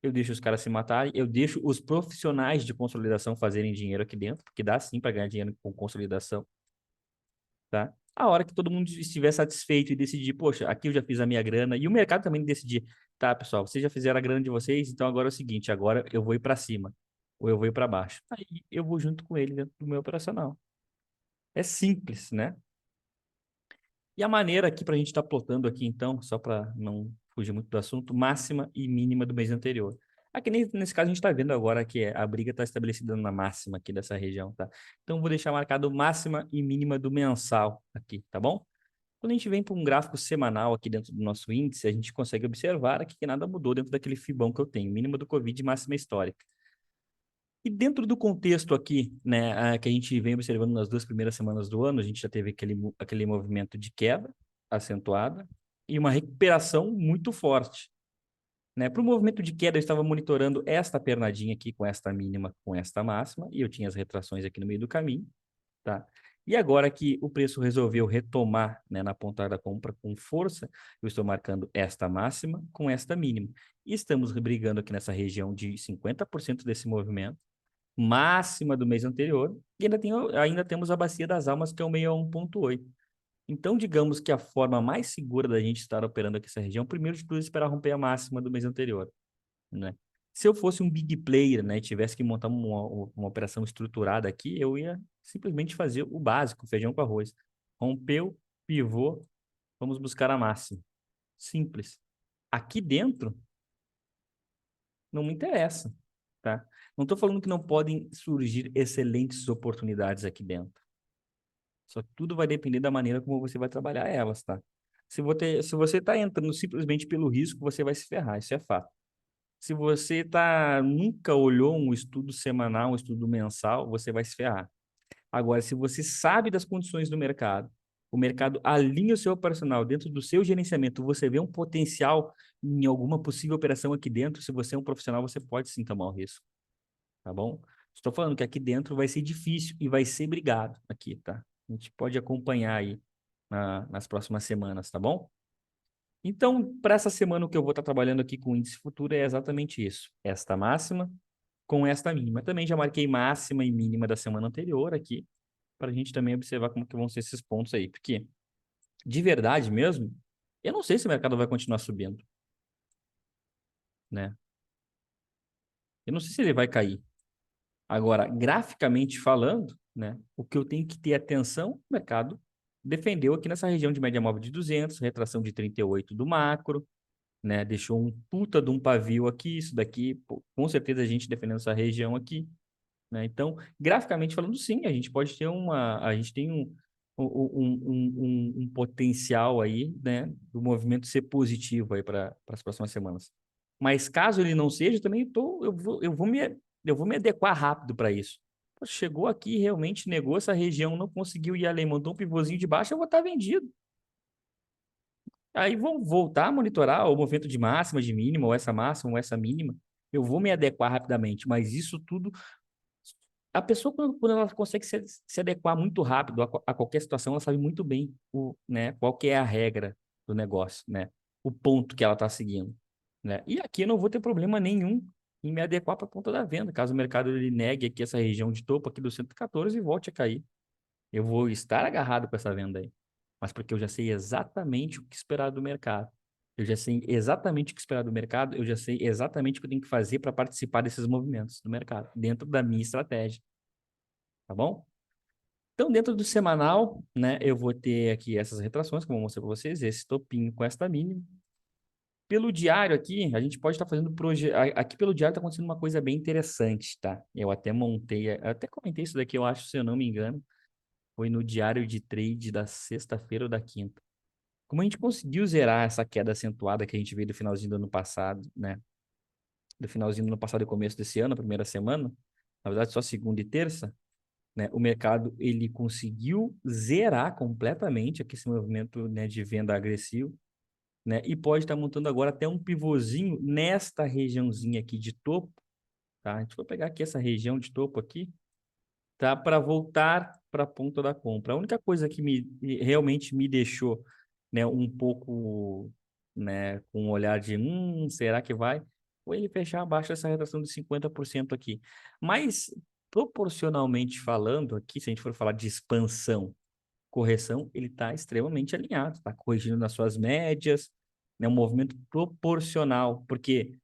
Speaker 1: Eu deixo os caras se matarem, eu deixo os profissionais de consolidação fazerem dinheiro aqui dentro, porque dá sim para ganhar dinheiro com consolidação, tá? A hora que todo mundo estiver satisfeito e decidir, poxa, aqui eu já fiz a minha grana, e o mercado também decidir, tá, pessoal, vocês já fizeram a grana de vocês, então agora é o seguinte, agora eu vou ir para cima, ou eu vou ir para baixo. Aí eu vou junto com ele dentro do meu operacional. É simples, né? E a maneira aqui para a gente estar plotando aqui, então, só para não fugir muito do assunto, máxima e mínima do mês anterior. Aqui nesse caso a gente está vendo agora que a briga está estabelecida na máxima aqui dessa região, tá? Então vou deixar marcado máxima e mínima do mensal aqui, tá bom? Quando a gente vem para um gráfico semanal aqui dentro do nosso índice, a gente consegue observar aqui que nada mudou dentro daquele fibão que eu tenho, mínima do Covid e máxima histórica. E dentro do contexto aqui, né, que a gente vem observando nas 2 primeiras semanas do ano, a gente já teve aquele movimento de queda acentuada e uma recuperação muito forte. Né? Para o movimento de queda, eu estava monitorando esta pernadinha aqui com esta mínima, com esta máxima, e eu tinha as retrações aqui no meio do caminho. Tá? E agora que o preço resolveu retomar, né, na ponta da compra com força, eu estou marcando esta máxima com esta mínima. E estamos brigando aqui nessa região de 50% desse movimento, máxima do mês anterior, e ainda temos a bacia das almas, que é o 61,8. Então, digamos que a forma mais segura da gente estar operando aqui nessa região, primeiro de tudo, é esperar romper a máxima do mês anterior, né? Se eu fosse um big player, né, e tivesse que montar uma operação estruturada aqui, eu ia simplesmente fazer o básico, feijão com arroz. Rompeu, pivô, vamos buscar a máxima. Simples. Aqui dentro, não me interessa, tá? Não estou falando que não podem surgir excelentes oportunidades aqui dentro. Só que tudo vai depender da maneira como você vai trabalhar elas, tá? Se você está entrando simplesmente pelo risco, você vai se ferrar, isso é fato. Se você nunca olhou um estudo semanal, um estudo mensal, você vai se ferrar. Agora, se você sabe das condições do mercado, o mercado alinha o seu operacional dentro do seu gerenciamento, você vê um potencial em alguma possível operação aqui dentro, se você é um profissional, você pode sim tomar o risco, tá bom? Estou falando que aqui dentro vai ser difícil e vai ser brigado aqui, tá? A gente pode acompanhar aí nas próximas semanas, tá bom? Então, para essa semana, o que eu vou estar trabalhando aqui com o índice futuro é exatamente isso. Esta máxima com esta mínima. Também já marquei máxima e mínima da semana anterior aqui, para a gente também observar como que vão ser esses pontos aí. Porque, de verdade mesmo, eu não sei se o mercado vai continuar subindo, né? Eu não sei se ele vai cair. Agora, graficamente falando, né, o que eu tenho que ter atenção, o mercado defendeu aqui nessa região de média móvel de 200, retração de 38 do macro, né? Deixou um puta de um pavio aqui, isso daqui, pô, com certeza a gente defendendo essa região aqui, né? Então, graficamente falando, sim, a gente tem um potencial aí, né, do movimento ser positivo aí para as próximas semanas. Mas caso ele não seja, também eu vou me adequar rápido para isso. Pô, chegou aqui, realmente negou essa região, não conseguiu ir além, mandou um pivôzinho de baixo, eu vou estar vendido. Aí vão voltar a monitorar o movimento de máxima, de mínima, ou essa máxima, ou essa mínima. Eu vou me adequar rapidamente, mas isso tudo. A pessoa, quando ela consegue se adequar muito rápido a qualquer situação, ela sabe muito bem né, qual que é a regra do negócio, né? O ponto que ela está seguindo. Né? E aqui eu não vou ter problema nenhum em me adequar para a ponta da venda. Caso o mercado ele negue aqui essa região de topo aqui do 114 e volte a cair. Eu vou estar agarrado com essa venda aí. Mas porque eu já sei exatamente o que esperar do mercado. Eu já sei exatamente o que esperar do mercado, eu já sei exatamente o que eu tenho que fazer para participar desses movimentos do mercado, dentro da minha estratégia, tá bom? Então, dentro do semanal, né, eu vou ter aqui essas retrações, como eu mostrei para vocês, esse topinho com esta mínima. Pelo diário aqui, a gente pode estar fazendo aqui pelo diário está acontecendo uma coisa bem interessante, tá? Eu até comentei isso daqui, eu acho, se eu não me engano, foi no diário de trade da sexta-feira ou da quinta. Como a gente conseguiu zerar essa queda acentuada que a gente veio do finalzinho do ano passado, né? Do finalzinho do ano passado e começo desse ano, a primeira semana, na verdade só segunda e terça, né? O mercado ele conseguiu zerar completamente aqui esse movimento, né, de venda agressivo, né? E pode estar montando agora até um pivôzinho nesta regiãozinha aqui de topo, tá? A gente vai pegar aqui essa região de topo aqui, tá? Para voltar para a ponta da compra. A única coisa que realmente me deixou, né, um pouco, né, com um olhar de, será que vai? Foi ele fechar abaixo dessa retração de 50% aqui. Mas, proporcionalmente falando aqui, se a gente for falar de expansão correção, ele está extremamente alinhado, está corrigindo nas suas médias, né? Um movimento proporcional, porque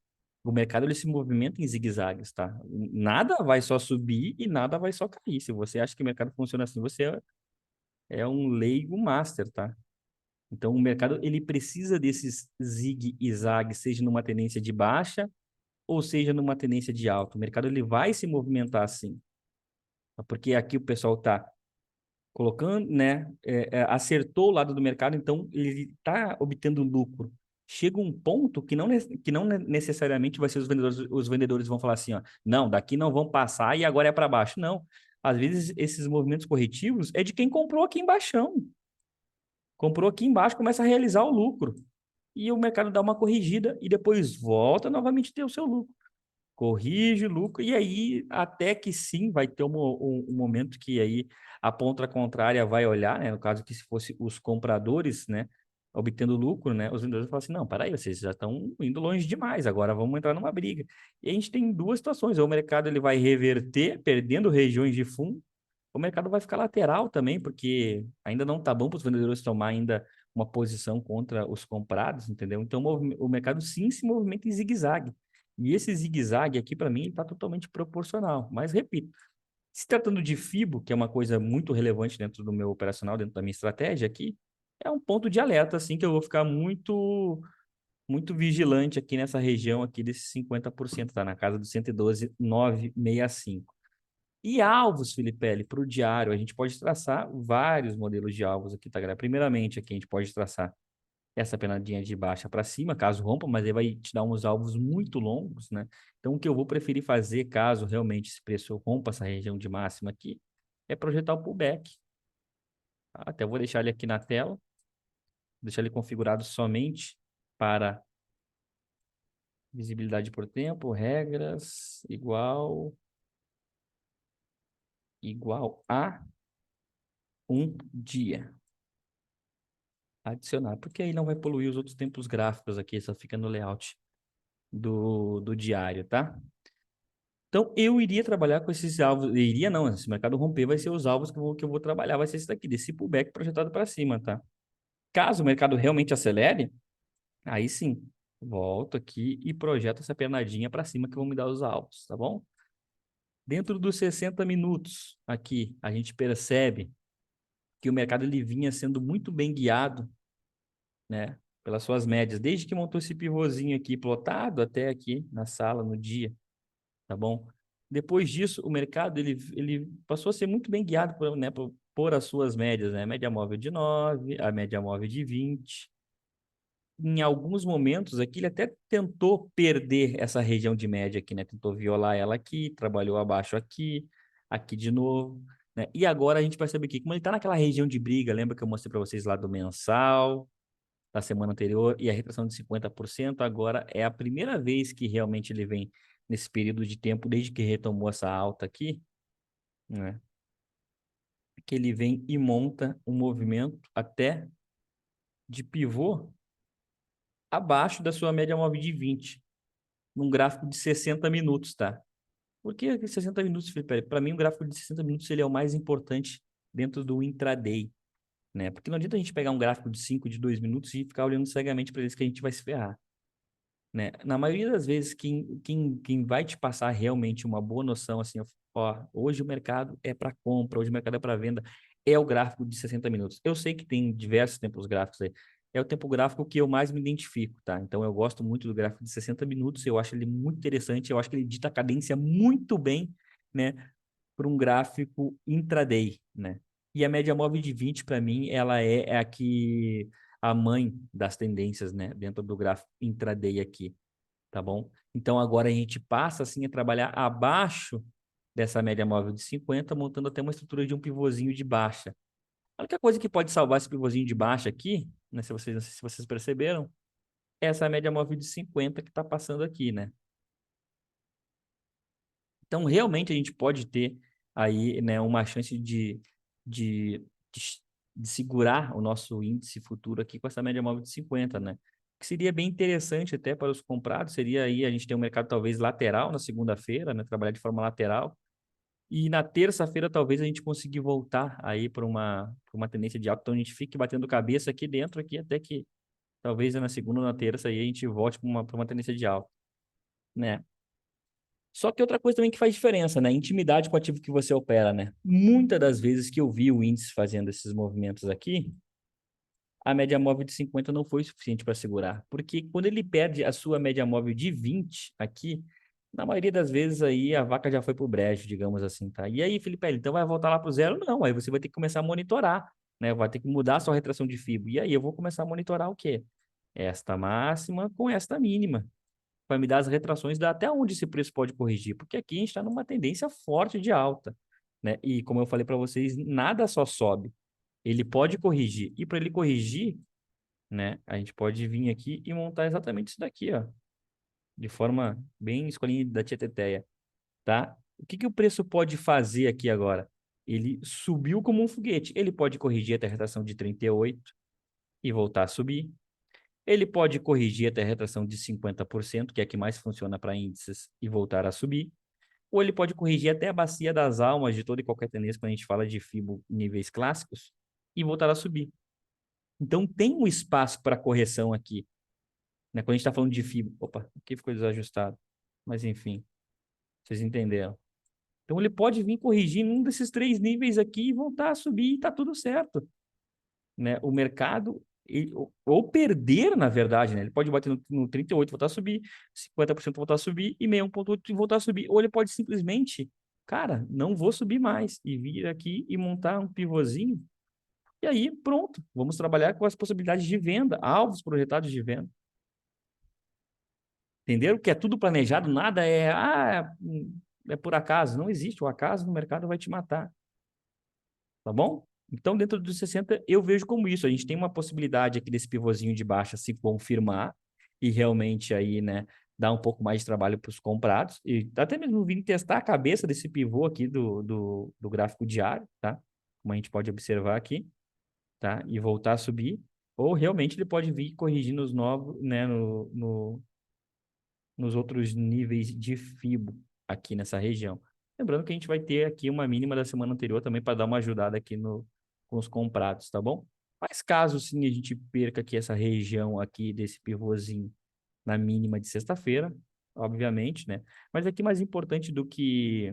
Speaker 1: o mercado ele se movimenta em zigue-zagues, tá? Nada vai só subir e nada vai só cair. Se você acha que o mercado funciona assim, você é um leigo master, tá? Então, o mercado ele precisa desses zigue e zague, seja numa tendência de baixa ou seja numa tendência de alta. O mercado ele vai se movimentar assim, tá? Porque aqui o pessoal está colocando, né, acertou o lado do mercado, então ele está obtendo lucro. Chega um ponto que não necessariamente vai ser os vendedores vão falar assim, ó, não, daqui não vão passar e agora é para baixo. Não. Às vezes esses movimentos corretivos é de quem comprou aqui embaixo. Comprou aqui embaixo, começa a realizar o lucro. E o mercado dá uma corrigida e depois volta novamente a ter o seu lucro. Corrige o lucro, e aí até que sim vai ter um momento que aí a ponta contrária vai olhar, né? No caso que se fosse os compradores, né? Obtendo lucro, né? Os vendedores falam assim, não, peraí, vocês já estão indo longe demais, agora vamos entrar numa briga. E a gente tem duas situações, ou o mercado ele vai reverter, perdendo regiões de fundo, o mercado vai ficar lateral também, porque ainda não está bom para os vendedores tomar ainda uma posição contra os comprados, entendeu? Então o mercado sim se movimenta em zigue-zague. E esse zigue-zague aqui, para mim, está totalmente proporcional. Mas, repito, se tratando de FIBO, que é uma coisa muito relevante dentro do meu operacional, dentro da minha estratégia aqui, é um ponto de alerta, assim, que eu vou ficar muito vigilante aqui nessa região aqui desses 50%, tá? Na casa do 112,965. E alvos, Filipelli, para o diário, a gente pode traçar vários modelos de alvos aqui, tá, galera? Primeiramente, aqui a gente pode traçar essa penadinha de baixa para cima, caso rompa, mas ele vai te dar uns alvos muito longos, né? Então, o que eu vou preferir fazer, caso realmente esse preço rompa essa região de máxima aqui, é projetar o pullback. Tá? Até eu vou deixar ele aqui na tela, deixar ele configurado somente para visibilidade por tempo, regras, igual a um dia. Adicionar, porque aí não vai poluir os outros tempos gráficos aqui, só fica no layout do diário, tá? Então, eu iria trabalhar com esses alvos. Iria não, se o mercado romper, vai ser os alvos que eu vou trabalhar, vai ser esse daqui, desse pullback projetado para cima, tá? Caso o mercado realmente acelere, aí sim, volto aqui e projeto essa penadinha para cima que vão me dar os alvos, tá bom? Dentro dos 60 minutos aqui, a gente percebe que o mercado ele vinha sendo muito bem guiado, né? Pelas suas médias, desde que montou esse pivôzinho aqui plotado até aqui na sala, no dia, tá bom? Depois disso, o mercado ele passou a ser muito bem guiado por as suas médias, né? A média móvel de 9, a média móvel de 20. Em alguns momentos aqui, ele até tentou perder essa região de média aqui, né? Tentou violar ela aqui, trabalhou abaixo aqui, aqui de novo, né? E agora a gente percebe aqui, como ele está naquela região de briga, lembra que eu mostrei para vocês lá do mensal, da semana anterior, e a retração de 50%, agora é a primeira vez que realmente ele vem nesse período de tempo, desde que retomou essa alta aqui, né? Que ele vem e monta um movimento até de pivô abaixo da sua média móvel de 20, num gráfico de 60 minutos, tá? Por que 60 minutos, Felipe? Para mim, o gráfico de 60 minutos ele é o mais importante dentro do intraday, né? Porque não adianta a gente pegar um gráfico de 5, de 2 minutos e ficar olhando cegamente para eles que a gente vai se ferrar, né? Na maioria das vezes, quem vai te passar realmente uma boa noção, assim, ó, hoje o mercado é para compra, hoje o mercado é para venda, é o gráfico de 60 minutos. Eu sei que tem diversos tempos gráficos aí. É o tempo gráfico que eu mais me identifico, tá? Então, eu gosto muito do gráfico de 60 minutos, eu acho ele muito interessante, eu acho que ele dita a cadência muito bem, né, para um gráfico intraday, né? E a média móvel de 20, para mim, ela é a mãe das tendências, né, dentro do gráfico intraday aqui, tá bom? Então agora a gente passa assim a trabalhar abaixo dessa média móvel de 50, montando até uma estrutura de um pivôzinho de baixa. A única coisa que pode salvar esse pivôzinho de baixa aqui, né, se vocês, não sei se vocês perceberam, é essa média móvel de 50 que está passando aqui, né? Então, realmente, a gente pode ter aí, né, uma chance de, de, de segurar o nosso índice futuro aqui com essa média móvel de 50, né? Que seria bem interessante até para os comprados, seria aí a gente ter um mercado talvez lateral na segunda-feira, né? Trabalhar de forma lateral E na terça-feira, talvez a gente consiga voltar aí para uma tendência de alta. Então, a gente fique batendo cabeça aqui dentro, aqui, até que talvez na segunda ou na terça aí a gente volte para uma tendência de alta, né? Só que outra coisa também que faz diferença, né? Intimidade com o ativo que você opera, né? Muitas das vezes que eu vi o índice fazendo esses movimentos aqui, a média móvel de 50 não foi suficiente para segurar. Porque quando ele perde a sua média móvel de 20 aqui, na maioria das vezes aí a vaca já foi pro brejo, digamos assim, tá? E aí, Felipe, então vai voltar lá pro zero? Não, aí você vai ter que começar a monitorar, né? Vai ter que mudar a sua retração de FIBO. E aí eu vou começar a monitorar o quê? Esta máxima com esta mínima. Vai me dar as retrações da até onde esse preço pode corrigir, porque aqui a gente está numa tendência forte de alta, né? E como eu falei para vocês, nada só sobe. Ele pode corrigir. E para ele corrigir, né? A gente pode vir aqui e montar exatamente isso daqui, ó, de forma bem escolinha da tia Teteia, tá? O que que o preço pode fazer aqui agora? Ele subiu como um foguete. Ele pode corrigir até a retração de 38 e voltar a subir. Ele pode corrigir até a retração de 50%, que é a que mais funciona para índices, e voltar a subir. Ou ele pode corrigir até a bacia das almas de toda e qualquer tendência, quando a gente fala de FIBO níveis clássicos, e voltar a subir. Então, tem um espaço para correção aqui, né? Quando a gente está falando de FIBO. Opa, aqui ficou desajustado. Mas, enfim, vocês entenderam. Então, ele pode vir corrigindo um desses três níveis aqui e voltar a subir e está tudo certo, né? O mercado, ou perder, na verdade, né? Ele pode bater no 38 e voltar a subir, 50% voltar a subir e 61,8 e voltar a subir. Ou ele pode simplesmente, cara, não vou subir mais e vir aqui e montar um pivôzinho. E aí, pronto, vamos trabalhar com as possibilidades de venda, alvos projetados de venda. Entenderam? Que é tudo planejado, nada é por acaso. Não existe. O acaso no mercado vai te matar. Tá bom? Então, dentro dos 60, eu vejo como isso. A gente tem uma possibilidade aqui desse pivôzinho de baixa se confirmar e realmente aí, né, dar um pouco mais de trabalho para os comprados. E até mesmo vir testar a cabeça desse pivô aqui do gráfico diário, tá? Como a gente pode observar aqui, tá? E voltar a subir. Ou realmente ele pode vir corrigindo os novos, né, nos outros níveis de FIBO aqui nessa região. Lembrando que a gente vai ter aqui uma mínima da semana anterior também para dar uma ajudada aqui com os comprados, tá bom? Mas caso sim a gente perca aqui essa região aqui desse pivôzinho na mínima de sexta-feira, obviamente, né? Mas aqui mais importante do que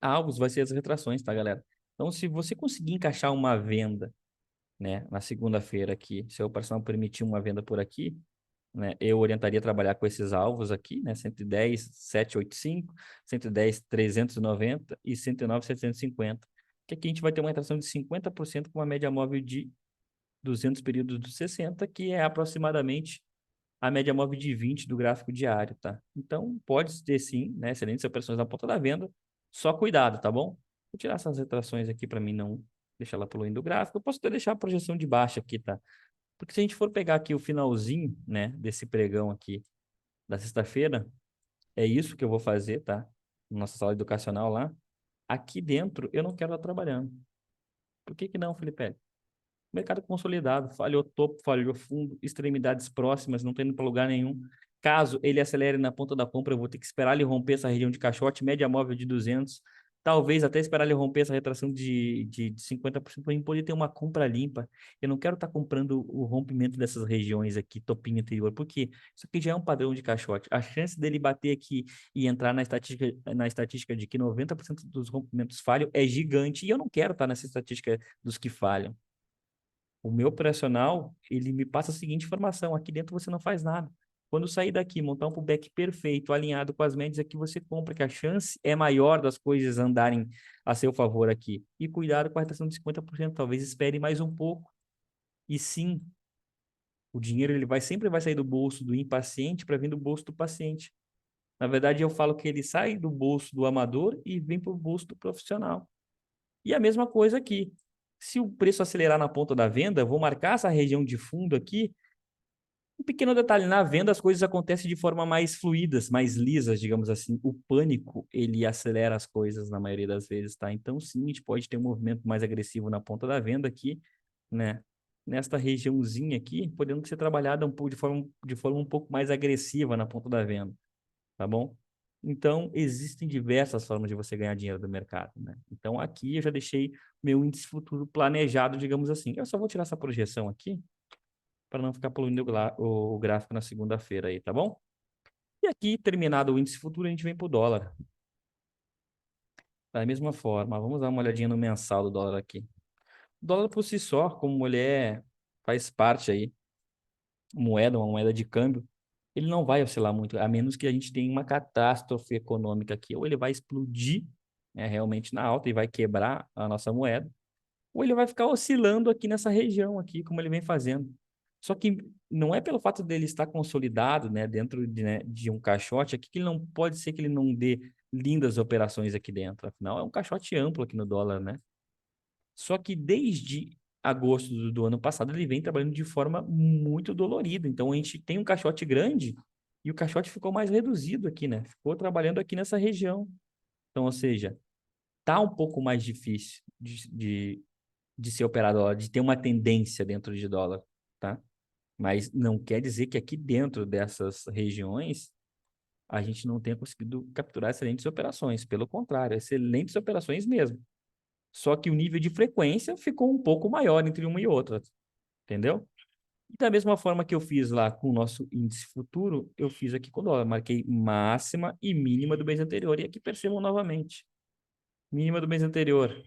Speaker 1: alvos vai ser as retrações, tá, galera? Então, se você conseguir encaixar uma venda, né, na segunda-feira aqui, se o operacional permitir uma venda por aqui, né, eu orientaria a trabalhar com esses alvos aqui, né, 110, 785, 110, 390 e 109, 750. Que aqui a gente vai ter uma retração de 50% com uma média móvel de 200 períodos dos 60, que é aproximadamente a média móvel de 20 do gráfico diário, tá? Então, pode ter sim, né, excelentes operações na ponta da venda, só cuidado, tá bom? Vou tirar essas retrações aqui para mim não deixar ela poluindo o gráfico. Eu posso até deixar a projeção de baixa aqui, tá? Porque se a gente for pegar aqui o finalzinho, né, desse pregão aqui da sexta-feira, é isso que eu vou fazer, tá? Nossa sala educacional lá. Aqui dentro eu não quero estar trabalhando. Por que que não, Felipe? Mercado consolidado, falhou topo, falhou fundo, extremidades próximas, não está indo para lugar nenhum. Caso ele acelere na ponta da compra, eu vou ter que esperar ele romper essa região de caixote, média móvel de 200, talvez até esperar ele romper essa retração de 50% para poder ter uma compra limpa. Eu não quero estar comprando o rompimento dessas regiões aqui, topinho anterior, porque isso aqui já é um padrão de caixote. A chance dele bater aqui e entrar na estatística de que 90% dos rompimentos falham é gigante, e eu não quero estar nessa estatística dos que falham. O meu operacional, ele me passa a seguinte informação: aqui dentro você não faz nada. Quando sair daqui, montar um pullback perfeito, alinhado com as médias, aqui você compra, que a chance é maior das coisas andarem a seu favor aqui. E cuidado com a retração de 50%, talvez espere mais um pouco. E sim, o dinheiro ele sempre vai sair do bolso do impaciente para vir do bolso do paciente. Na verdade, eu falo que ele sai do bolso do amador e vem para o bolso do profissional. E a mesma coisa aqui. Se o preço acelerar na ponta da venda, vou marcar essa região de fundo aqui. Um pequeno detalhe, na venda as coisas acontecem de forma mais fluidas, mais lisas, digamos assim. O pânico, ele acelera as coisas na maioria das vezes, tá? Então, sim, a gente pode ter um movimento mais agressivo na ponta da venda aqui, né? Nesta regiãozinha aqui, podendo ser trabalhada um pouco de forma um pouco mais agressiva na ponta da venda, tá bom? Então, existem diversas formas de você ganhar dinheiro do mercado, né? Então, aqui eu já deixei meu índice futuro planejado, digamos assim. Eu só vou tirar essa projeção aqui para não ficar poluindo o gráfico na segunda-feira aí, tá bom? E aqui, terminado o índice futuro, a gente vem para o dólar. Da mesma forma, vamos dar uma olhadinha no mensal do dólar aqui. O dólar por si só, como ele faz parte aí, uma moeda de câmbio, ele não vai oscilar muito, a menos que a gente tenha uma catástrofe econômica aqui. Ou ele vai explodir, né, realmente na alta e vai quebrar a nossa moeda, ou ele vai ficar oscilando aqui nessa região aqui, como ele vem fazendo. Só que não é pelo fato dele estar consolidado, né, dentro de um caixote aqui, que ele não pode ser que ele não dê lindas operações aqui dentro. Afinal, é um caixote amplo aqui no dólar, né? Só que desde agosto do ano passado ele vem trabalhando de forma muito dolorida. Então a gente tem um caixote grande e o caixote ficou mais reduzido aqui, né? Ficou trabalhando aqui nessa região. Então, ou seja, tá um pouco mais difícil de ser operado dólar, de ter uma tendência dentro de dólar, tá? Mas não quer dizer que aqui dentro dessas regiões a gente não tenha conseguido capturar excelentes operações. Pelo contrário, excelentes operações mesmo. Só que o nível de frequência ficou um pouco maior entre uma e outra, entendeu? E da mesma forma que eu fiz lá com o nosso índice futuro, eu fiz aqui com o dólar. Marquei máxima e mínima do mês anterior. E aqui percebam novamente. Mínima do mês anterior.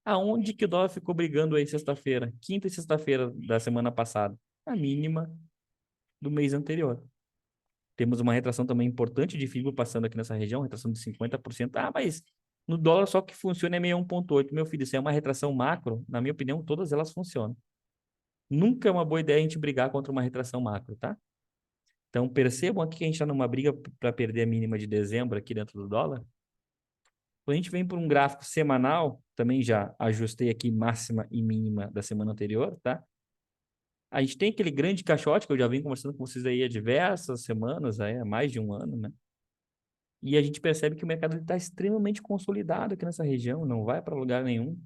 Speaker 1: Aonde que o dólar ficou brigando aí sexta-feira? Quinta e sexta-feira da semana passada. A mínima do mês anterior. Temos uma retração também importante de FIBO passando aqui nessa região, retração de 50%. Ah, mas no dólar só que funciona é 61,8. Meu filho, isso é uma retração macro. Na minha opinião, todas elas funcionam. Nunca é uma boa ideia a gente brigar contra uma retração macro, tá? Então, percebam aqui que a gente está numa briga para perder a mínima de dezembro aqui dentro do dólar. Quando a gente vem por um gráfico semanal, também já ajustei aqui máxima e mínima da semana anterior, tá? A gente tem aquele grande caixote que eu já venho conversando com vocês aí há diversas semanas, há mais de um ano, né? E a gente percebe que o mercado está extremamente consolidado aqui nessa região, não vai para lugar nenhum.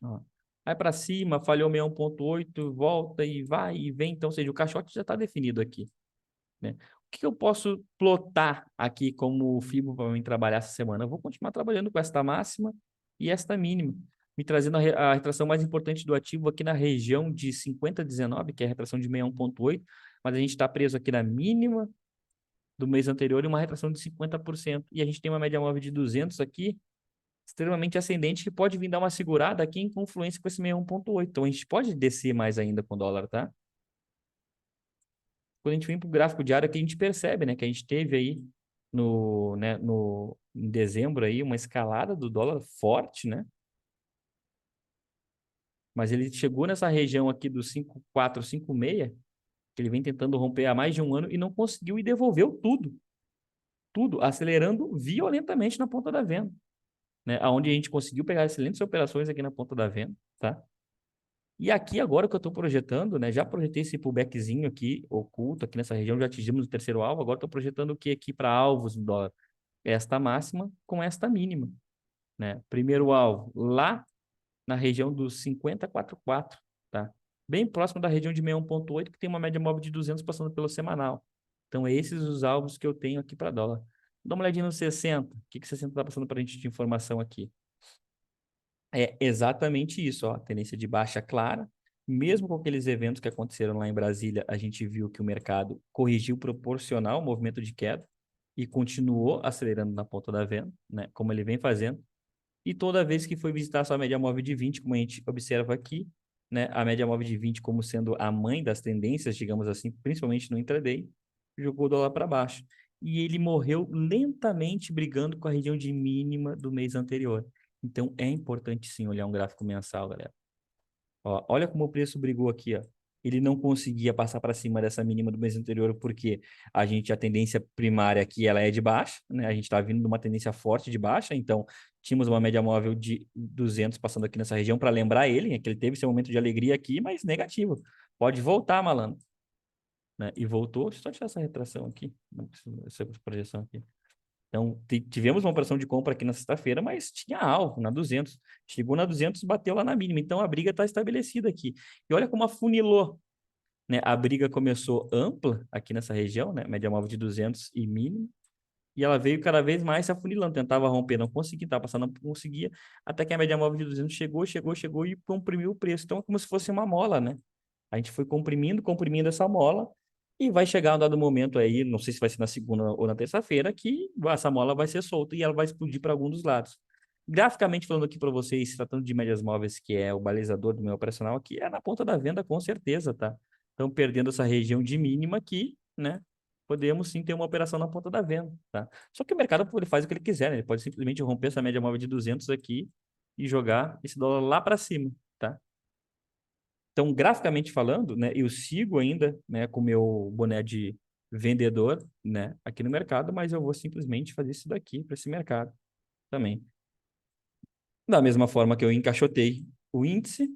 Speaker 1: Ó. Vai para cima, falhou 61,8, volta e vai e vem. Então, ou seja, o caixote já está definido aqui, né? O que eu posso plotar aqui como FIBO para mim trabalhar essa semana? Eu vou continuar trabalhando com esta máxima e esta mínima, me trazendo a retração mais importante do ativo aqui na região de 50,19, que é a retração de 61,8, mas a gente está preso aqui na mínima do mês anterior e uma retração de 50%. E a gente tem uma média móvel de 200 aqui, extremamente ascendente, que pode vir dar uma segurada aqui em confluência com esse 61,8. Então a gente pode descer mais ainda com o dólar, tá? Quando a gente vem para o gráfico diário, aqui a gente percebe, né, que a gente teve aí em dezembro aí uma escalada do dólar forte, né? Mas ele chegou nessa região aqui do 5,4, 5,6, que ele vem tentando romper há mais de um ano e não conseguiu e devolveu tudo, acelerando violentamente na ponta da venda, né? Aonde a gente conseguiu pegar excelentes operações aqui na ponta da venda, tá? E aqui agora que eu estou projetando, né? Já projetei esse pullbackzinho aqui, oculto, aqui nessa região, já atingimos o terceiro alvo, agora estou projetando o que aqui para alvos do dólar? Esta máxima com esta mínima, né? Primeiro alvo, lá na região dos 50,44, tá? Bem próximo da região de 61,8, que tem uma média móvel de 200 passando pelo semanal. Então, esses os alvos que eu tenho aqui para dólar. Dá uma olhadinha no 60. O que que 60 está passando para a gente de informação aqui? É exatamente isso, ó, tendência de baixa clara. Mesmo com aqueles eventos que aconteceram lá em Brasília, a gente viu que o mercado corrigiu proporcional ao movimento de queda e continuou acelerando na ponta da venda, né, como ele vem fazendo. E toda vez que foi visitar a sua média móvel de 20, como a gente observa aqui, né, a média móvel de 20 como sendo a mãe das tendências, digamos assim, principalmente no intraday, jogou o dólar para baixo. E ele morreu lentamente brigando com a região de mínima do mês anterior. Então, é importante sim olhar um gráfico mensal, galera. Ó, olha como o preço brigou aqui, ó. Ele não conseguia passar para cima dessa mínima do mês anterior porque a tendência primária aqui ela é de baixa, né? A gente está vindo de uma tendência forte de baixa, então tínhamos uma média móvel de 200 passando aqui nessa região para lembrar ele, né, que ele teve seu momento de alegria aqui, mas negativo. Pode voltar, malandro, né? E voltou. Deixa eu só tirar essa retração aqui, essa projeção aqui. Então, tivemos uma operação de compra aqui na sexta-feira, mas tinha alvo na 200. Chegou na 200, bateu lá na mínima. Então, a briga está estabelecida aqui. E olha como afunilou. né? A briga começou ampla aqui nessa região, né? Média móvel de 200 e mínimo. E ela veio cada vez mais se afunilando, tentava romper, não conseguia, estava passando, não conseguia, até que a média móvel de 200 chegou e comprimiu o preço. Então é como se fosse uma mola, né? A gente foi comprimindo essa mola e vai chegar um dado momento aí, não sei se vai ser na segunda ou na terça-feira, que essa mola vai ser solta e ela vai explodir para algum dos lados. Graficamente falando aqui para vocês, se tratando de médias móveis, que é o balizador do meu operacional aqui, é na ponta da venda com certeza, tá? Então, perdendo essa região de mínima aqui, né? Podemos sim ter uma operação na ponta da venda, tá? Só que o mercado ele faz o que ele quiser, né? Ele pode simplesmente romper essa média móvel de 200 aqui e jogar esse dólar lá para cima, tá? Então, graficamente falando, né, eu sigo ainda, né, com o meu boné de vendedor, né, aqui no mercado, mas eu vou simplesmente fazer isso daqui para esse mercado também. Da mesma forma que eu encaixotei o índice,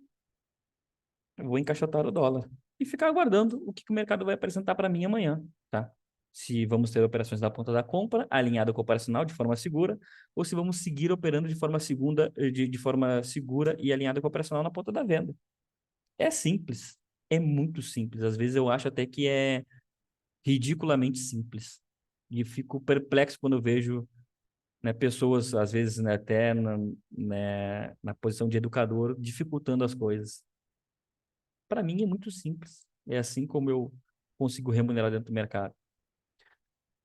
Speaker 1: eu vou encaixotar o dólar e ficar aguardando o que o mercado vai apresentar para mim amanhã, tá? Se vamos ter operações da ponta da compra, alinhada com o operacional de forma segura, ou se vamos seguir operando de forma segura e alinhada com o operacional na ponta da venda. É simples, é muito simples. Às vezes eu acho até que é ridiculamente simples. E fico perplexo quando eu vejo, né, pessoas, às vezes, né, até na posição de educador, dificultando as coisas. Para mim é muito simples. É assim como eu consigo remunerar dentro do mercado.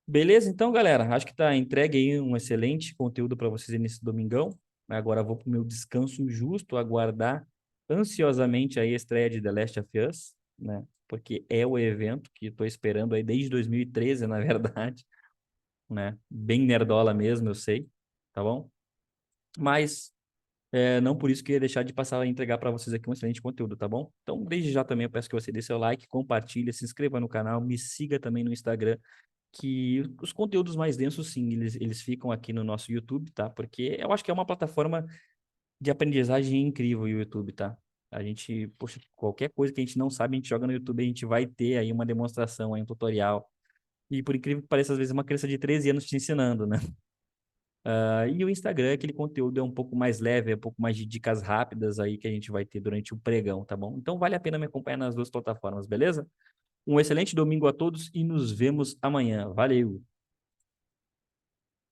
Speaker 1: Beleza? Então, galera, acho que está entregue aí um excelente conteúdo para vocês nesse domingão. Agora eu vou para o meu descanso justo, aguardar ansiosamente aí a estreia de The Last of Us, né? Porque é o evento que estou esperando aí desde 2013, na verdade, né? Bem nerdola mesmo, eu sei, tá bom? Mas não por isso que eu ia deixar de passar a entregar para vocês aqui um excelente conteúdo, tá bom? Então, desde já também eu peço que você dê seu like, compartilhe, se inscreva no canal, me siga também no Instagram, que os conteúdos mais densos, sim, eles ficam aqui no nosso YouTube, tá? Porque eu acho que é uma plataforma de aprendizagem incrível, o YouTube, tá? A gente, poxa, qualquer coisa que a gente não sabe, a gente joga no YouTube, a gente vai ter aí uma demonstração, aí um tutorial. E por incrível que pareça, às vezes uma criança de 13 anos te ensinando, né? E o Instagram, aquele conteúdo é um pouco mais leve, é um pouco mais de dicas rápidas aí que a gente vai ter durante o pregão, tá bom? Então vale a pena me acompanhar nas duas plataformas, beleza? Um excelente domingo a todos e nos vemos amanhã. Valeu!